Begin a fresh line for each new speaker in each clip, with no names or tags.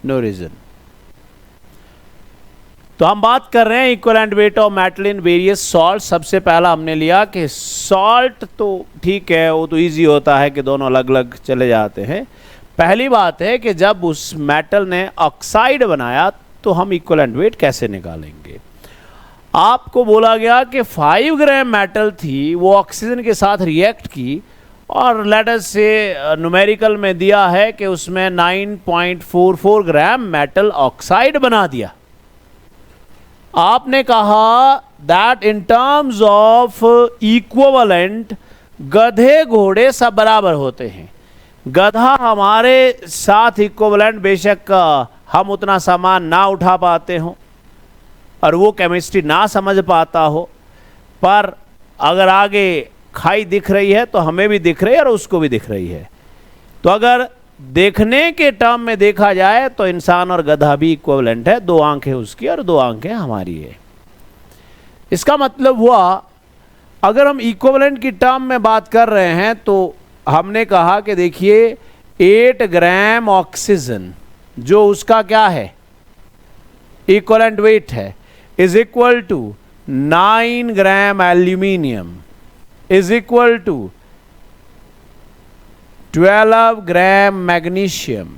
No reason. तो हम बात कर रहे हैं equivalent weight of metal in various salt. सबसे पहला हमने लिया कि सॉल्ट तो ठीक है, वो तो इजी होता है कि दोनों अलग अलग चले जाते हैं। पहली बात है कि जब उस मेटल ने ऑक्साइड बनाया तो हम इक्विवेलेंट वेट कैसे निकालेंगे। आपको बोला गया कि 5 ग्राम मेटल थी, वो ऑक्सीजन के साथ रिएक्ट की और लेट अस से न्यूमेरिकल में दिया है कि उसमें 9.44 ग्राम मेटल ऑक्साइड बना दिया। आपने कहा that in terms of equivalent गधे घोड़े सब बराबर होते हैं। गधा हमारे साथ इक्विवेलेंट, बेशक हम उतना सामान ना उठा पाते हो और वो केमिस्ट्री ना समझ पाता हो, पर अगर आगे खाई दिख रही है तो हमें भी दिख रही है और उसको भी दिख रही है। तो अगर देखने के टर्म में देखा जाए तो इंसान और गधा भी इक्विवेलेंट है, 2 आंखें उसकी और 2 आंखें हमारी है। इसका मतलब हुआ अगर हम इक्विवेलेंट की टर्म में बात कर रहे हैं तो हमने कहा कि देखिए 8 ग्राम ऑक्सीजन जो उसका क्या है इक्विवेलेंट वेट है is equal to 9 gram aluminium is equal to 12 gram magnesium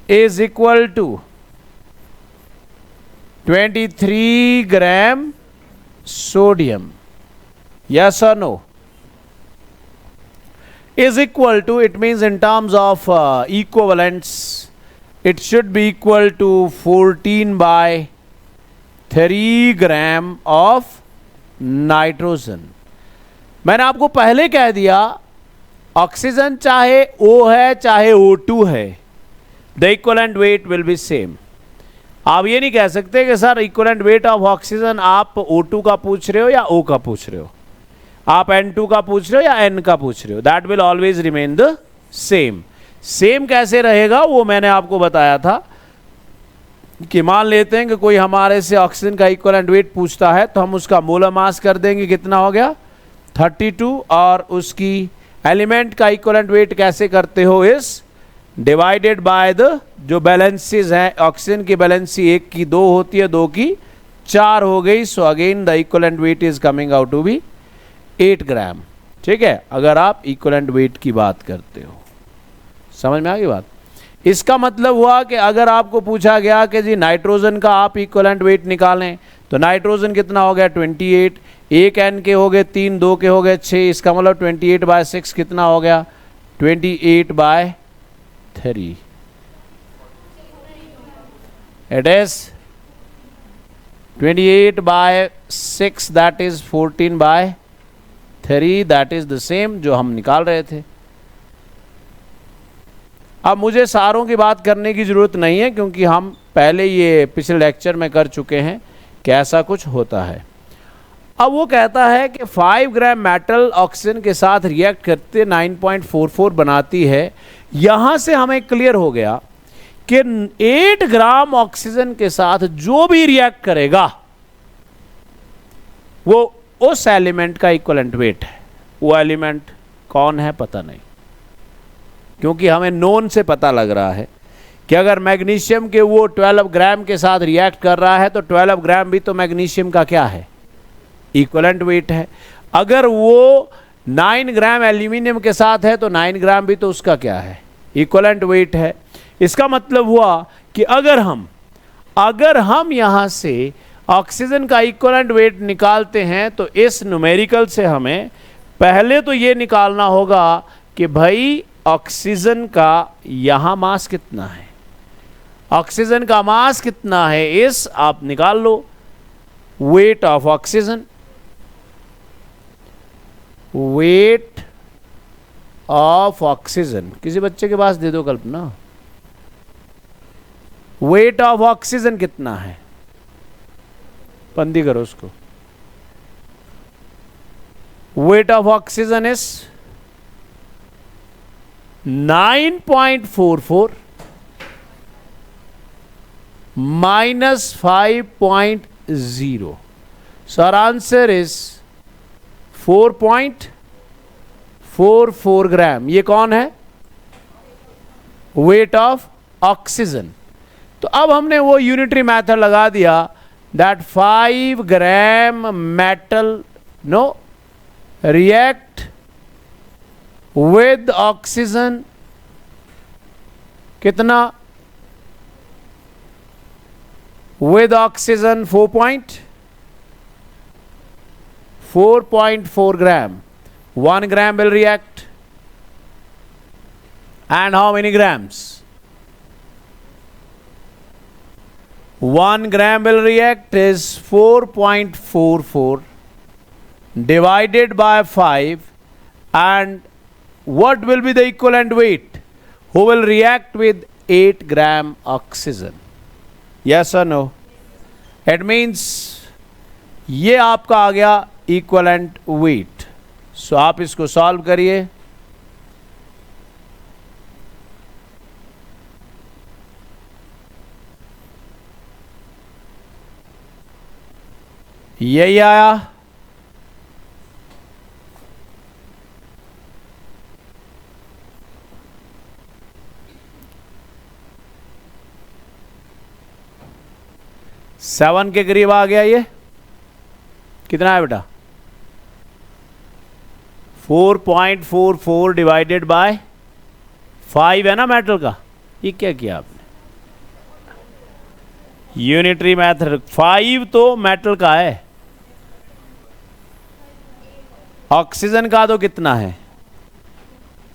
is equal to 23 gram sodium. Yes और no? Is equal to, it means in terms of equivalents it should be equal to 14/3 gram of nitrogen. मैंने आपको पहले कह दिया oxygen चाहे O है चाहे O2 है, the equivalent weight will be same. आप ये नहीं कह सकते कि sir equivalent weight of oxygen आप O2 का पूछ रहे हो या O का पूछ रहे हो, आप N2 का पूछ रहे हो या N का पूछ रहे हो, that will always remain the same. Same कैसे रहेगा वो मैंने आपको बताया था कि मान लेते हैं कि कोई हमारे से ऑक्सीजन का इक्विवेलेंट वेट पूछता है तो हम उसका मोलर मास कर देंगे, कितना हो गया 32, और उसकी एलिमेंट का इक्विवेलेंट वेट कैसे करते हो इस डिवाइडेड बाय द जो बैलेंसीज हैं, ऑक्सीजन की बैलेंसी 1 की 2 होती है, 2 की 4 हो गई। So again the equivalent weight is coming out to be 8 gram. ठीक है, अगर आप इक्विवेलेंट वेट की बात करते हो, समझ में आ गई बात। इसका मतलब हुआ कि अगर आपको पूछा गया कि जी नाइट्रोजन का आप इक्विवेलेंट वेट निकालें तो नाइट्रोजन कितना हो गया 28, 1 N के हो गए 3, 2 के हो गए 6, इसका मतलब 28/6 कितना हो गया 28/3। It is 28/6 that is 14/3, that is the same जो हम निकाल रहे थे। अब मुझे सारों की बात करने की जरूरत नहीं है क्योंकि हम पहले ये पिछले लेक्चर में कर चुके हैं कि ऐसा कुछ होता है। अब वो कहता है कि 5 ग्राम मेटल ऑक्सीजन के साथ रिएक्ट करते 9.44 बनाती है। यहां से हमें क्लियर हो गया कि 8 ग्राम ऑक्सीजन के साथ जो भी रिएक्ट करेगा वो उस एलिमेंट का इक्विवेलेंट वेट है। वो एलिमेंट कौन है पता नहीं, क्योंकि हमें नोन से पता लग रहा है कि अगर मैग्नीशियम के वो 12 ग्राम के साथ रिएक्ट कर रहा है तो 12 ग्राम भी तो मैग्नीशियम का क्या है इक्विवेलेंट वेट है। अगर वो 9 ग्राम एल्यूमिनियम के साथ है तो 9 ग्राम भी तो उसका क्या है इक्विवेलेंट वेट है। इसका मतलब हुआ कि अगर हम यहां से ऑक्सीजन का इक्विवेलेंट वेट निकालते हैं तो इस न्यूमेरिकल से हमें पहले तो ये निकालना होगा कि भाई ऑक्सीजन का यहां मास कितना है, ऑक्सीजन का मास कितना है, इस आप निकाल लो weight of oxygen. Weight of oxygen किसी बच्चे के पास दे दो कल्पना। वेट ऑफ ऑक्सीजन कितना है, बंदी करो उसको। Wait of oxygen is 9.44 minus 5.0. So our answer is 4.44 ग्राम। ये कौन है वेट ऑफ ऑक्सीजन। तो अब हमने वो यूनिटरी मेथड लगा दिया that 5 gram metal no react with oxygen कितना, with oxygen 4.4 gram. 1 gram will react. And how many grams? 1 gram will react is 4.44 divided by 5. And what will be the equivalent weight? Who will react with 8 gram oxygen? Yes or no? It means ये आपका आ गया equivalent weight. सो आप इसको solve करिए. यही आया. Seven के करीब आ गया. ये कितना है बेटा? 4.44 डिवाइडेड बाय 5 है ना मेटल का. ये क्या किया आपने? Unitary method. 5 तो मेटल का है. ऑक्सीजन का तो कितना है?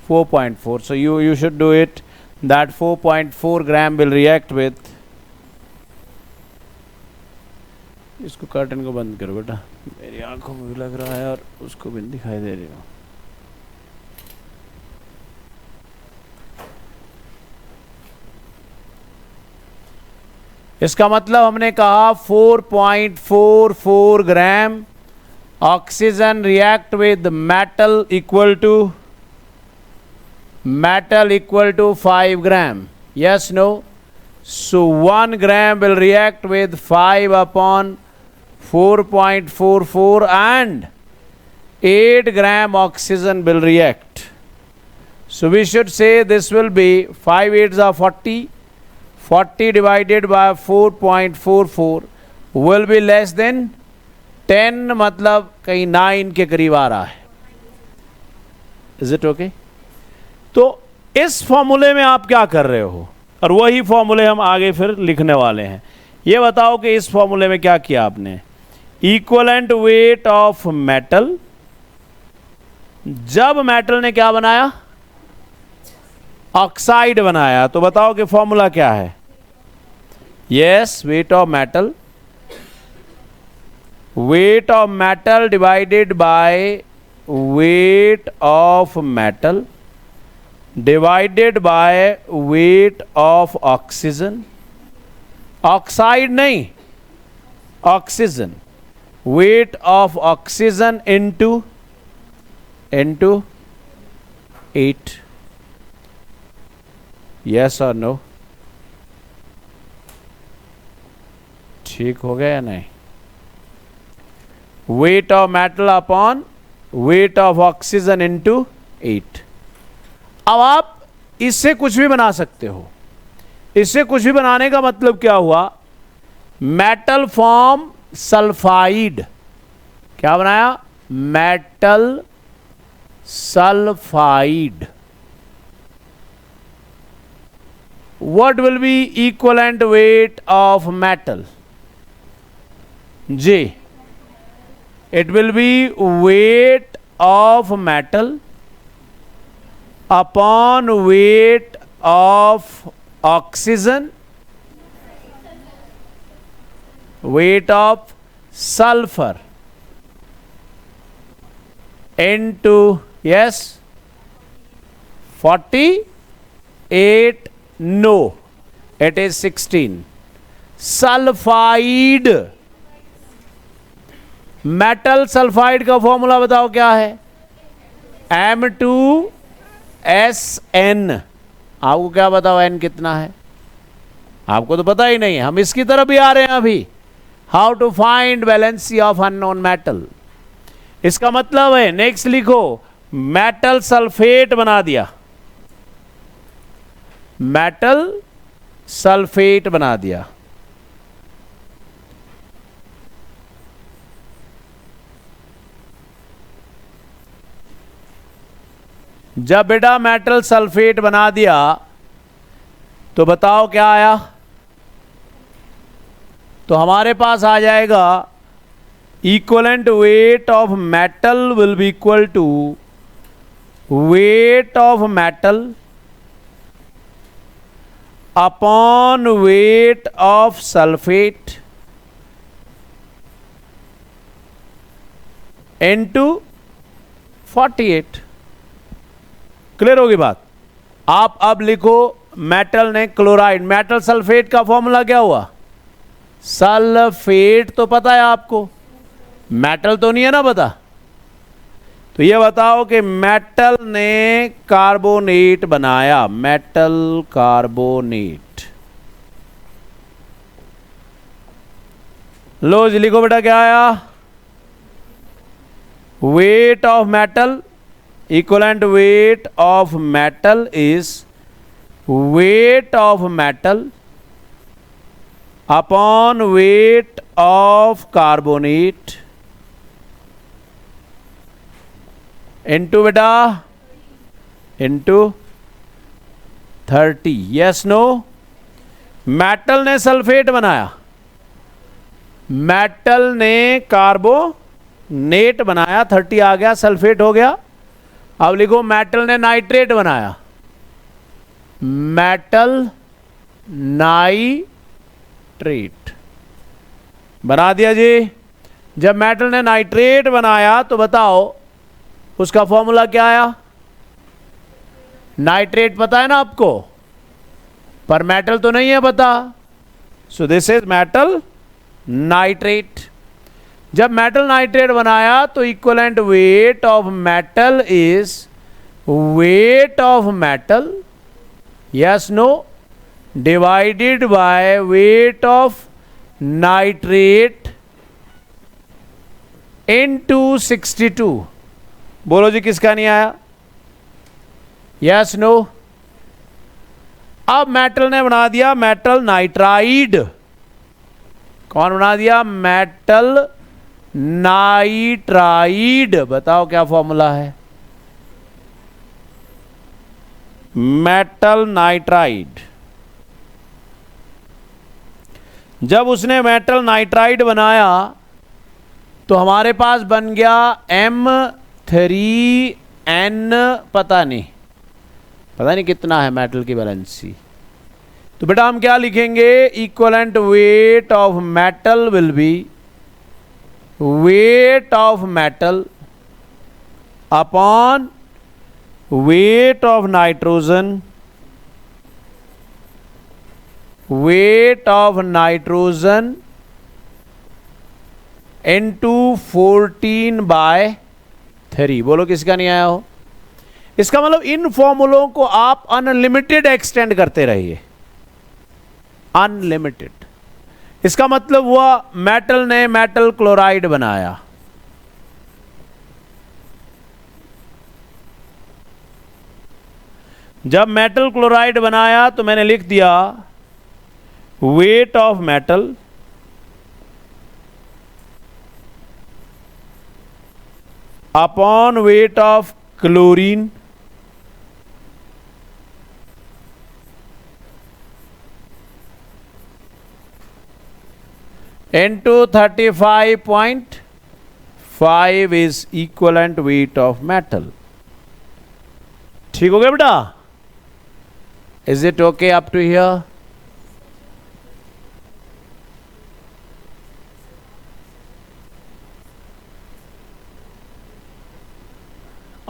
4.4. So you should do it that 4.4 gram will react with. इसको कर्टन को बंद करो बेटा, मेरी आंखों में भी लग रहा है और उसको भी दिखाई दे रही हो. इसका मतलब हमने कहा 4.44 gram oxygen react with metal equal to 5 gram. Yes no? So 1 gram will react with 5 upon 4.44 and 8 gram oxygen will react. So we should say this will be 5 8s are 40. 40 divided by 4.44 will be less than 10, मतलब कहीं 9 के करीब आ रहा है. Is it okay? तो इस फॉर्मूले में आप क्या कर रहे हो, और वही फॉर्मूले हम आगे फिर लिखने वाले हैं. ये बताओ कि इस फॉर्मूले में क्या किया आपने. Equivalent weight of metal. जब मेटल ने क्या बनाया? ऑक्साइड बनाया. तो बताओ कि फॉर्मूला क्या है. Yes, wait of metal. Wait of metal divided by weight of metal divided by weight of oxygen. Oxide नहीं, oxygen. weight of oxygen into 8. yes or no? ठीक हो गया या नहीं? weight of metal upon weight of oxygen into 8. अब आप इससे कुछ भी बना सकते हो. इससे कुछ भी बनाने का मतलब क्या हुआ? Metal form sulphide. क्या बनाया? Metal sulphide. what will be equivalent weight of metal? J. It will be weight of metal upon weight of oxygen, weight of sulfur into, yes, 48. No, it is 16. Sulphide. Metal sulphide का formula बताओ क्या है? M2SN. आपको क्या बताओ N कितना है? आपको तो पता ही नहीं है. हम इसकी तरफ भी आ रहे हैं अभी. How to find valency of unknown metal. इसका मतलब है, नेक्स्ट लिखो, मेटल सल्फेट बना दिया. मेटल सल्फेट बना दिया। जब बेटा मेटल सल्फेट बना दिया तो बताओ क्या आया? तो हमारे पास आ जाएगा equivalent weight of metal will be equal to weight of metal upon weight of sulphate into 48। Clear होगी बात? आप अब लिखो मेटल ने क्लोराइड, मेटल सल्फेट का फॉर्मूला क्या हुआ? सल्फेट तो पता है आपको, मेटल तो नहीं है ना पता। तो ये बताओ कि मेटल ने कार्बोनेट बनाया, मेटल कार्बोनेट। लो जी लिखो बेटा क्या आया? Weight of metal, equivalent weight of metal is weight of metal upon weight of carbonate into बेटा इनटू 30। Yes no? मेटल ने सल्फेट बनाया, मेटल ने कार्बोनेट बनाया, 30 आ गया, सल्फेट हो गया। अब लिखो मेटल ने नाइट्रेट बनाया, मेटल नाइट्रेट बना दिया जी। जब मेटल ने नाइट्रेट बनाया तो बताओ उसका फॉर्मूला क्या आया? नाइट्रेट पता है ना आपको, पर मेटल तो नहीं है पता। So this is metal nitrate. जब मेटल नाइट्रेट बनाया तो equivalent weight of metal is weight of metal, yes no, divided by weight of nitrate into 62। बोलो जी किसका नहीं आया? Yes no? अब मेटल ने बना दिया मेटल नाइट्राइड। कौन बना दिया? Metal nitride. बताओ क्या फॉर्मूला है? Metal nitride. जब उसने मेटल नाइट्राइड बनाया तो हमारे पास बन गया M3N, पता नहीं कितना है मेटल की वैलेंसी। तो बेटा हम क्या लिखेंगे? Equivalent weight of metal will B wait of metal upon weight of nitrogen, weight of nitrogen into 14/3। बोलो किसका नहीं आया हो? इसका मतलब इन फॉर्मूलों को आप अनलिमिटेड एक्सटेंड करते रहिए, अनलिमिटेड। इसका मतलब हुआ मेटल ने मेटल क्लोराइड बनाया, जब मेटल क्लोराइड बनाया तो मैंने लिख दिया wait of metal upon weight of chlorine into 35.5 is equivalent weight of metal। ठीक हो गया बेटा? Is it okay up to here?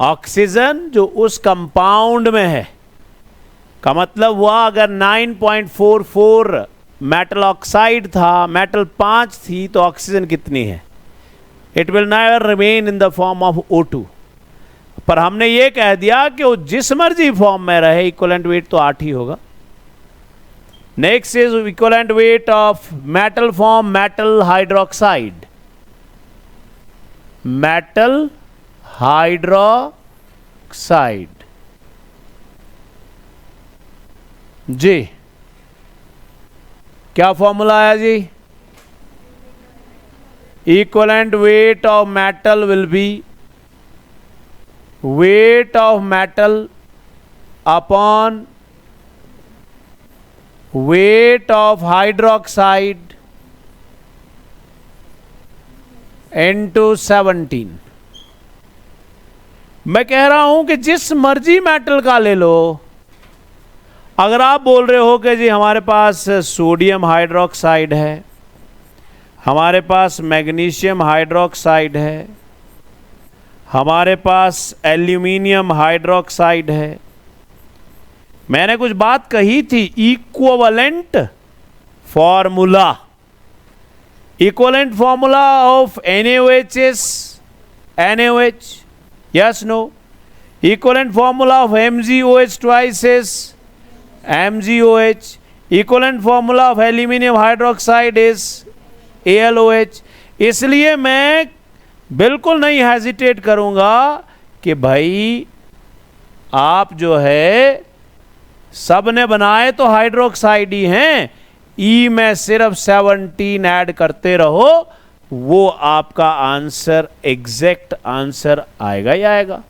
Oxygen जो उस कंपाउंड में है का मतलब हुआ अगर 9.44 मेटल ऑक्साइड था, मेटल 5 थी, तो ऑक्सीजन कितनी है? It will never remain in the form of O2। पर हमने ये कह दिया कि वो जिस मर्जी फॉर्म में रहे इक्वलेंट वेट तो 8 ही होगा। Next is equivalent weight of metal form metal hydroxide, metal hydroxide जी। क्या फॉर्मूला आया जी? Equivalent weight of metal will be weight of metal upon weight of hydroxide into 17। मैं कह रहा हूं कि जिस मर्जी मेटल का ले लो, अगर आप बोल रहे हो कि जी हमारे पास सोडियम हाइड्रोक्साइड है, हमारे पास मैग्नीशियम हाइड्रोक्साइड है, हमारे पास एल्यूमिनियम हाइड्रोक्साइड है, मैंने कुछ बात कही थी equivalent formula. Equivalent formula of NaOH is NaOH, yes no? Equivalent formula of MgOH twice is MgOH. Equivalent formula of aluminium hydroxide is AlOH। इसलिए मैं बिल्कुल नहीं हेजिटेट करूंगा कि भाई आप जो है सब ने बनाए तो हाइड्रोक्साइड ही हैं, ई में सिर्फ 17 ऐड करते रहो, वो आपका आंसर एग्जैक्ट आंसर आएगा ही आएगा।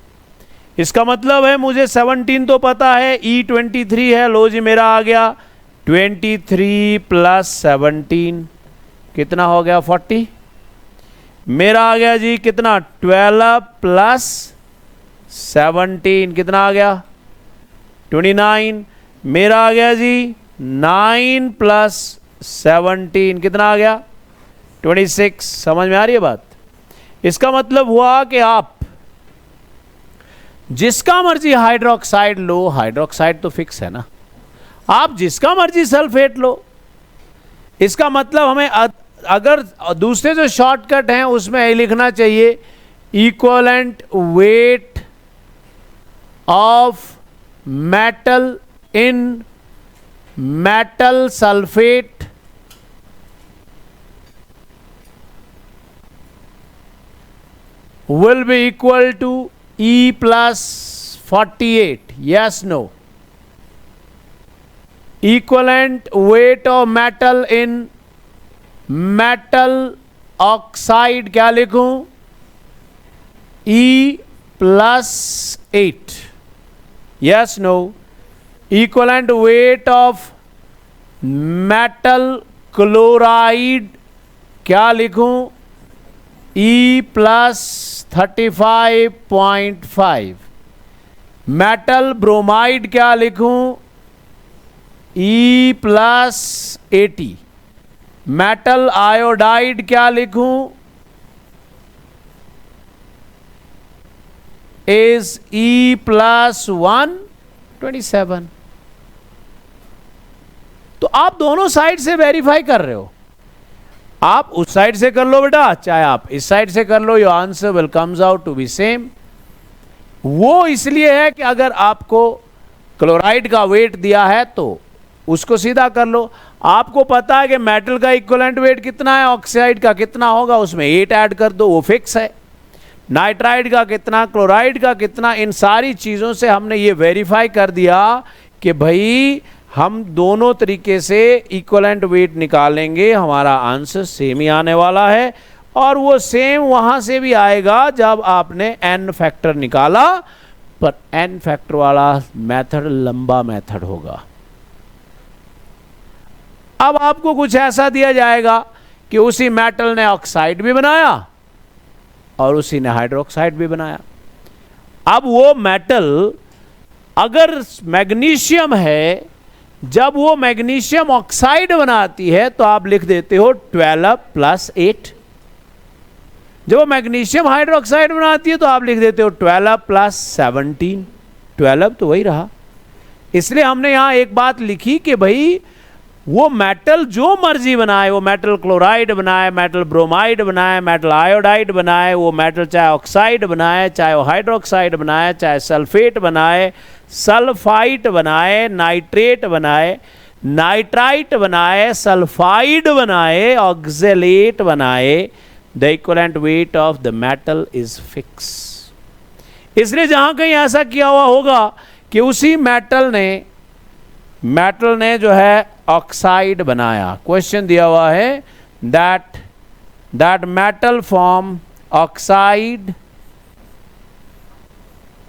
इसका मतलब है मुझे 17 तो पता है, E23 है, लो जी मेरा आ गया 23 प्लस 17 कितना हो गया 40। मेरा आ गया जी कितना 12 प्लस 17 कितना आ गया 29। मेरा आ गया जी 9 प्लस 17 कितना आ गया 26। समझ में आ रही है बात? इसका मतलब हुआ कि आप जिसका मर्जी हाइड्रोक्साइड लो, हाइड्रोक्साइड तो फिक्स है ना, आप जिसका मर्जी सल्फेट लो। इसका मतलब हमें अगर दूसरे जो शॉर्टकट हैं उसमें यही लिखना चाहिए equivalent weight of metal in metal sulphate will be equal to E plus 48, yes no? Equivalent weight of metal in metal oxide क्या लिखूं? E plus 8, yes no? Equivalent weight of metal chloride क्या लिखूं? E plus 35.5। Metal bromide क्या लिखूं? E plus 80। Metal iodide क्या लिखूं? Is E plus 127। तो आप दोनों साइड से वेरीफाई कर रहे हो, आप उस साइड से कर लो बेटा, चाहे आप इस साइड से कर लो, your answer will comes out to be same. वो इसलिए है कि अगर आपको क्लोराइड का वेट दिया है तो उसको सीधा कर लो। आपको पता है कि मेटल का इक्विवेलेंट वेट कितना है, ऑक्साइड का कितना होगा, उसमें 8 ऐड कर दो, वो फिक्स है। नाइट्राइड का कितना, क्लोराइड का कितना, इन सारी चीज़ों से हमने ये वेरीफाई कर दिया कि भाई हम दोनों तरीके से इक्विवेलेंट वेट निकालेंगे, हमारा आंसर सेम ही आने वाला है। और वो सेम वहां से भी आएगा जब आपने n फैक्टर निकाला, पर n फैक्टर वाला मेथड लंबा मेथड होगा। अब आपको कुछ ऐसा दिया जाएगा कि उसी मेटल ने ऑक्साइड भी बनाया और उसी ने हाइड्रोक्साइड भी बनाया। अब वो मेटल अगर मैग्नीशियम है, जब वो मैग्नीशियम ऑक्साइड बनाती है तो आप लिख देते हो 12 प्लस 8। जब वो मैग्नीशियम हाइड्रोक्साइड बनाती है तो आप लिख देते हो 12 प्लस 17। 12 तो वही रहा। इसलिए हमने यहां एक बात लिखी कि भाई वो मेटल जो मर्जी बनाए, वो मेटल क्लोराइड बनाए, मेटल ब्रोमाइड बनाए, मेटल आयोडाइड बनाए, वो मेटल चाहे ऑक्साइड बनाए, चाहे वो हाइड्रोक्साइड बनाए, चाहे सल्फेट बनाए, सल्फाइट बनाए, नाइट्रेट बनाए, नाइट्राइट बनाए, सल्फाइड बनाए, ऑक्जेलेट बनाए, the equivalent weight of the metal is fix. इसलिए जहां कहीं ऐसा किया हुआ होगा कि उसी मेटल ने मेटल ने जो है ऑक्साइड बनाया। क्वेश्चन दिया हुआ है that metal form oxide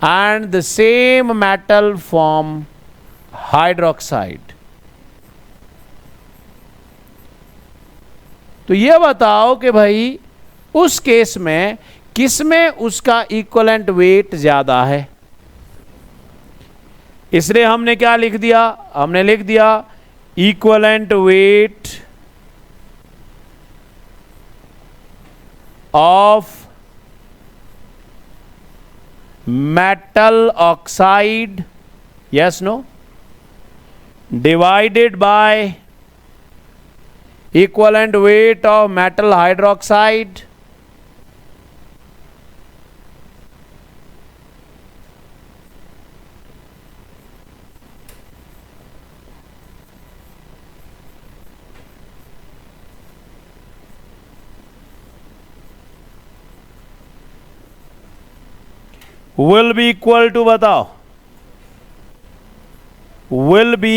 and the same metal form hydroxide। तो ये बताओ कि भाई उस केस में किसमें उसका इक्वलेंट वेट ज्यादा है। इसलिए हमने क्या लिख दिया, हमने लिख दिया equivalent weight of metal oxide, yes no, divided by equivalent weight of metal hydroxide will be equal to, बताओ, will be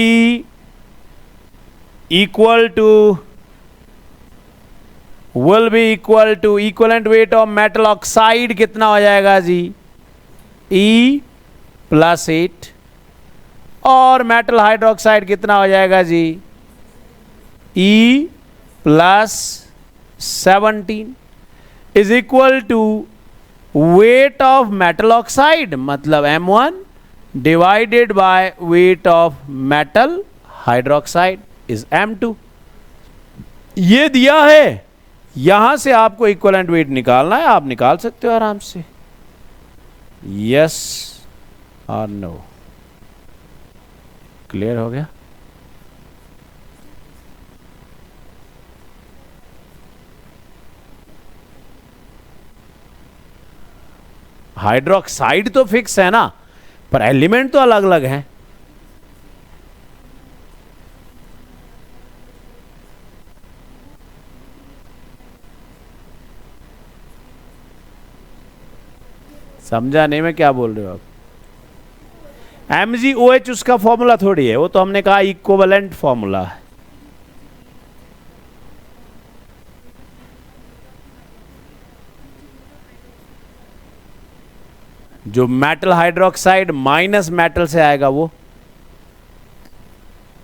equal to equivalent weight of metal oxide कितना हो जाएगा जी, E + 8, और मेटल हाइड्रोक्साइड कितना हो जाएगा जी, E + 17 is equal to weight of metal oxide, मतलब M1 divided by weight of metal hydroxide is M2। ये दिया है, यहां से आपको इक्वलेंट वेट निकालना है, आप निकाल सकते हो आराम से, यस और नो। क्लियर हो गया। हाइड्रोक्साइड तो फिक्स है ना, पर एलिमेंट तो अलग अलग हैं। समझा नहीं मैं क्या बोल रहे हो आप। MgOH उसका फॉर्मूला थोड़ी है, वो तो हमने कहा इक्विवेलेंट फॉर्मूला है। जो मेटल हाइड्रोक्साइड माइनस मेटल से आएगा, वो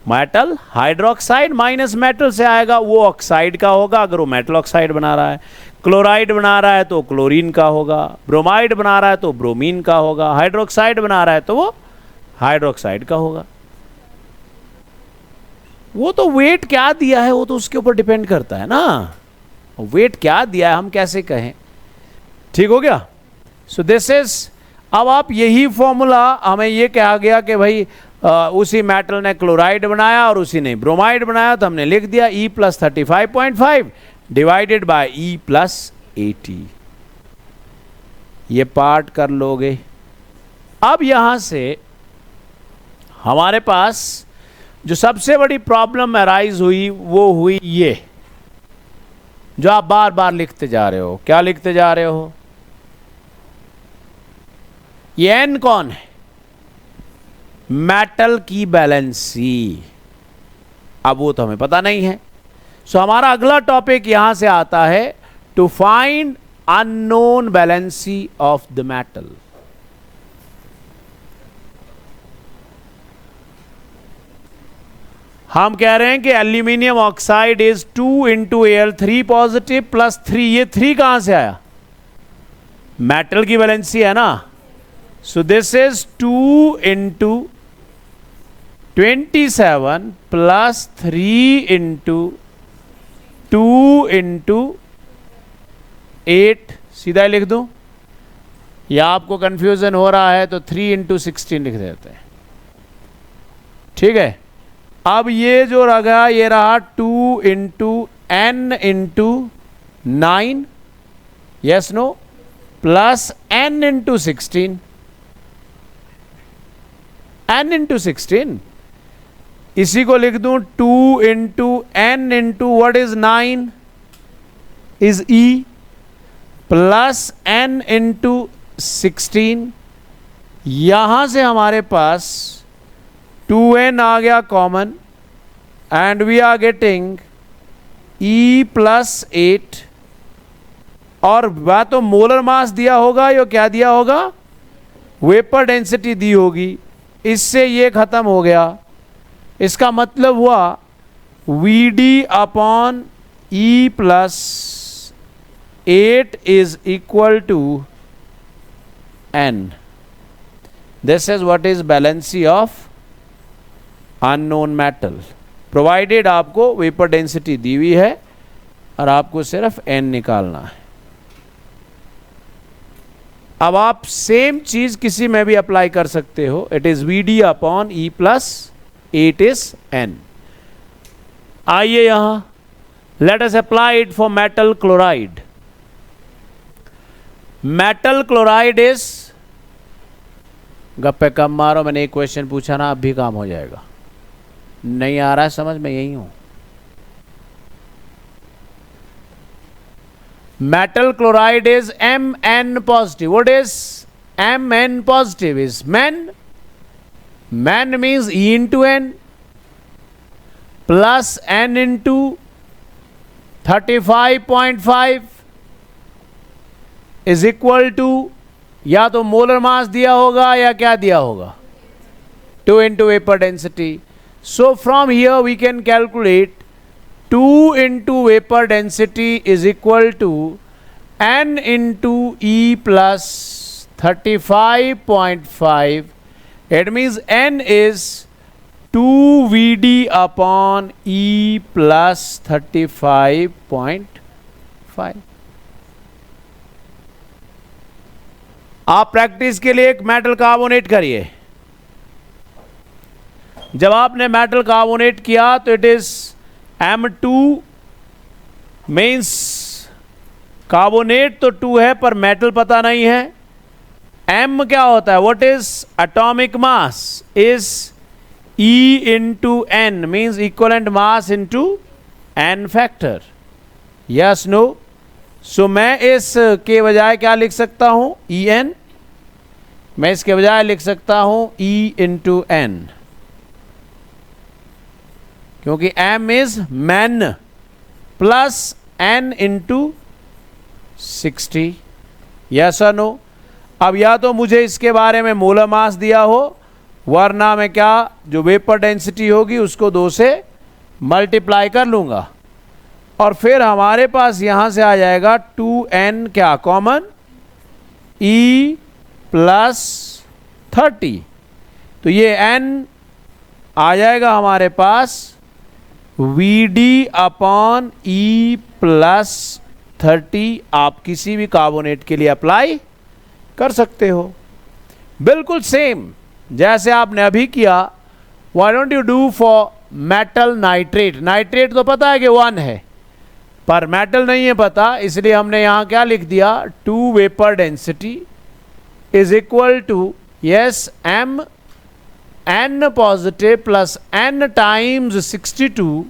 मेटल हाइड्रोक्साइड माइनस मेटल से आएगा, वो ऑक्साइड का होगा अगर वो मेटल ऑक्साइड बना रहा है। क्लोराइड बना रहा है तो क्लोरीन का होगा, ब्रोमाइड बना रहा है तो ब्रोमीन का होगा, हाइड्रोक्साइड बना रहा है तो वो हाइड्रोक्साइड का होगा। वो तो वेट क्या दिया है वो तो उसके ऊपर डिपेंड करता है ना, वेट क्या दिया है हम कैसे कहें। ठीक हो गया। सो दिस इज, अब आप यही फॉर्मूला, हमें ये कहा गया कि भाई उसी मेटल ने क्लोराइड बनाया और उसी ने ब्रोमाइड बनाया, तो हमने लिख दिया E + 35.5 डिवाइडेड बाय E + 80। ये पार्ट कर लोगे। अब यहां से हमारे पास जो सबसे बड़ी प्रॉब्लम अराइज हुई वो हुई ये, जो आप बार बार लिखते जा रहे हो। क्या लिखते जा रहे हो? ये N कौन है? मेटल की बैलेंसी। अब वो तो हमें पता नहीं है। सो हमारा अगला टॉपिक यहां से आता है, to find unknown valency of the metal. हम कह रहे हैं कि aluminium oxide is 2 × Al3 positive + 3। ये 3 कहां से आया? मेटल की बैलेंसी है ना। सो दिस इज 2 × 27 + 3 × 2 × 8। सीधा लिख दूं या आपको कंफ्यूजन हो रहा है तो 3 × 16 लिख देते हैं। ठीक है। अब ये जो रहा, ये रहा 2 × n × 9, yes no, plus n × 16, n × 16। इसी को लिख दूं 2 × n × what is 9 is E plus n × 16। यहां से हमारे पास 2n आ गया common and we are getting E plus 8 और वह तो मोलर मास दिया होगा या क्या दिया होगा, वेपर डेंसिटी दी होगी, इससे ये खत्म हो गया। इसका मतलब हुआ Vd upon E plus 8 is equal to n। This is what is valency of unknown metal, provided आपको वेपर डेंसिटी दी हुई है और आपको सिर्फ n निकालना है। अब आप सेम चीज किसी में भी अप्लाई कर सकते हो। It is Vd upon E plus 8 is n। आइए यहां let us apply it for metal chloride. Metal chloride is, गप्पे कम मारो, मैंने एक क्वेश्चन पूछा ना, अब भी काम हो जाएगा। नहीं आ रहा है समझ में, यही हूं। metal chloride is Mn positive. What is Mn positive? Is Men. Men means E into N plus N into 35.5 is equal to, या तो मोलर मास दिया होगा या क्या दिया होगा, 2 into vapor density. So from here we can calculate 2 into vapor density is equal to N into E plus 35.5. It means N is 2 Vd upon E plus 35.5. आप practice के लिए एक मेटल कार्बोनेट करिए। जब आपने मेटल कार्बोनेट किया तो it is M2 means carbonate तो 2 है पर मेटल पता नहीं है। M क्या होता है, what is atomic mass, is E into N means equivalent mass into N factor. Yes no. So मैं इस के बजाय क्या लिख सकता हूं, En। मैं इसके बजाय लिख सकता हूं E इंटू N, क्योंकि M is man plus N into 60। Yes और नो। अब या तो मुझे इसके बारे में मोलर मास दिया हो, वरना मैं क्या, जो वेपर डेंसिटी होगी उसको 2 से मल्टीप्लाई कर लूंगा और फिर हमारे पास यहां से आ जाएगा 2n क्या कॉमन, E प्लस 30। तो ये n आ जाएगा हमारे पास Vd अपॉन E प्लस 30। आप किसी भी कार्बोनेट के लिए अप्लाई कर सकते हो, बिल्कुल सेम जैसे आपने अभी किया। Why don't you do for metal nitrate. Nitrate तो पता है कि 1 है, पर मेटल नहीं है पता, इसलिए हमने यहां क्या लिख दिया, 2 vapour density is equal to, yes, M N positive plus N times 62.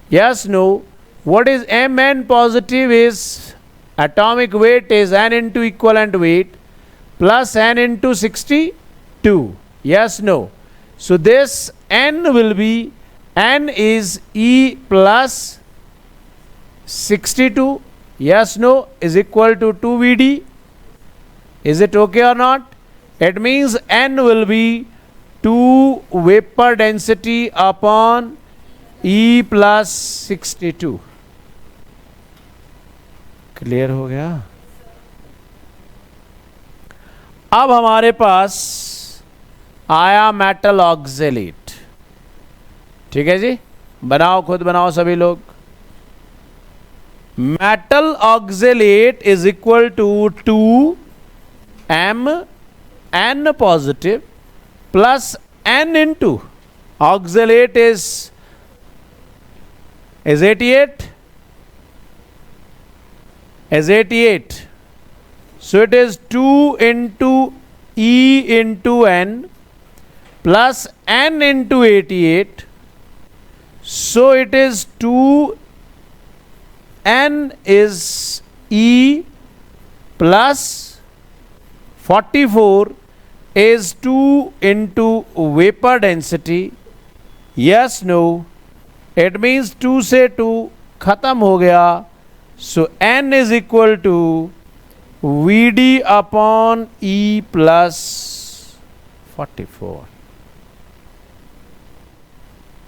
Yes, no. What is Mn positive is atomic weight is N into equivalent weight plus N into 62. Yes, no. So this N will be, N is E plus 62. Yes, no, is equal to 2 Vd. Is it okay or not? It means N will be 2 vapor density upon E plus 62. Clear हो गया। अब हमारे पास आया metal oxalate. ठीक है जी, बनाओ, खुद बनाओ सभी लोग। Metal oxalate is equal to 2 M N positive plus N into oxalate is 88, is 88. So it is 2 into E into N plus N into 88. So it is 2 N is E plus 44 is 2 into vapor density. Yes, no. It means 2 से 2 खत्म हो गया. So n is equal to Vd upon E plus 44.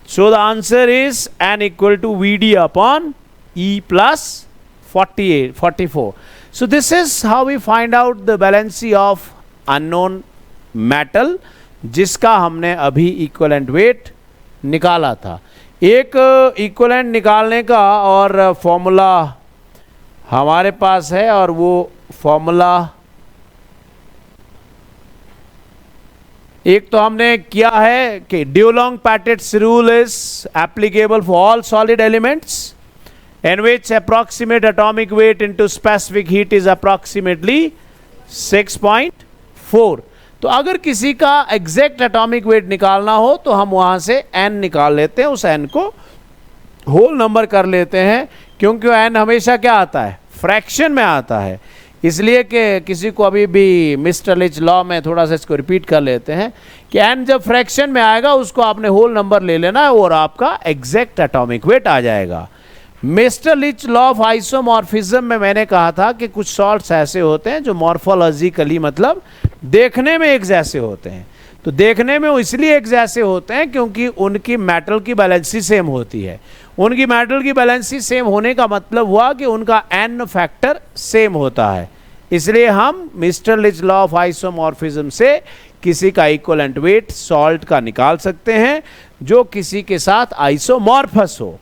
So the answer is n equal to Vd upon E plus 44. So this is how we find out the valency of unknown metal, जिसका हमने अभी equivalent weight निकाला था. एक equivalent निकालने का और formula हमारे पास है, और वो फॉर्मूला एक तो हमने किया है कि Dulong-Petit's rule is applicable for all solid elements in which approximate atomic weight into specific heat is approximately 6.4. तो अगर किसी का एग्जैक्ट एटॉमिक वेट निकालना हो तो हम वहां से n निकाल लेते हैं, उस n को होल नंबर कर लेते हैं, क्योंकि n हमेशा क्या आता है, फ्रैक्शन में आता है. इसलिए कि किसी को अभी भी मिस्टर लिच लॉ में थोड़ा सा इसको रिपीट कर लेते हैं कि n जब फ्रैक्शन में आएगा उसको आपने होल नंबर ले लेना है और आपका एग्जैक्ट एटॉमिक वेट आ जाएगा. मिस्टर लिच लॉ ऑफ आइसोमॉर्फिज्म में मैंने कहा था कि कुछ सॉल्ट्स ऐसे होते हैं जो मॉर्फोलॉजिकली मतलब देखने में एक जैसे होते हैं. तो देखने में वो इसलिए एक जैसे होते हैं क्योंकि उनकी मेटल की बैलेंसी सेम होती है. उनकी मेटल की बैलेंसी सेम होने का मतलब हुआ कि उनका n फैक्टर सेम होता है. इसलिए हम मिस्टर लिच लॉ ऑफ आइसोमॉर्फिज्म से किसी का इक्विवेलेंट वेट सॉल्ट का निकाल सकते हैं जो किसी के साथ आइसोमॉर्फस हो.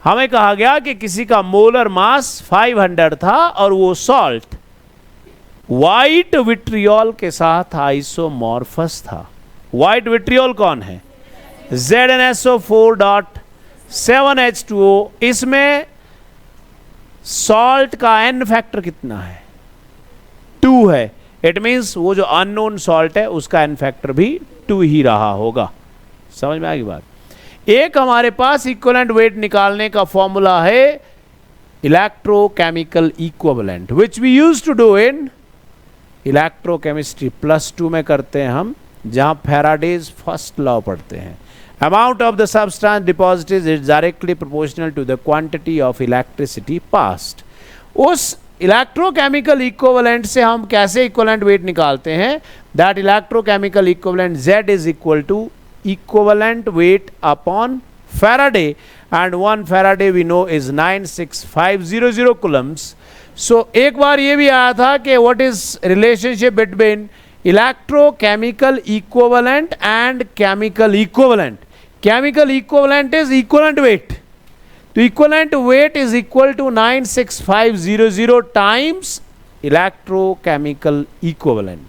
हमें कहा गया कि किसी का मोलर मास 500 था और वो सॉल्ट व्हाइट विट्रियोल के साथ आइसोमॉर्फस था. व्हाइट विट्रियोल कौन है? ZnSO4.7H2O. इसमें सॉल्ट का n फैक्टर कितना है? 2 है. इट मींस वो जो अननोन सॉल्ट है उसका n फैक्टर भी 2 ही रहा होगा. समझ में आ गई बात? एक हमारे पास इक्विवेलेंट वेट निकालने का फॉर्मूला है electrochemical equivalent, which we use to do in electrochemistry +2 में करते हैं हम, जहां फैराडेज फर्स्ट लॉ पढ़ते हैं. Amount of the substance deposited is directly proportional to the quantity of electricity passed. उस इलेक्ट्रोकेमिकल इक्विवेलेंट से हम कैसे इक्विवेलेंट वेट निकालते हैं? That electrochemical equivalent Z is equal to equivalent weight upon Faraday, and 1 Faraday we know is 96500 coulombs. So एक बार ये भी आया था कि what is relationship between electrochemical equivalent and chemical equivalent. Chemical equivalent is equivalent weight. तो equivalent weight is equal to 96500 times electrochemical equivalent.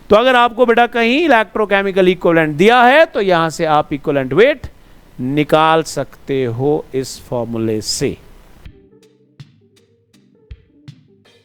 तो अगर आपको बेटा कहीं इलेक्ट्रोकेमिकल इक्विवेलेंट दिया है तो यहां से आप इक्विवेलेंट वेट निकाल सकते हो इस फॉर्मूले से.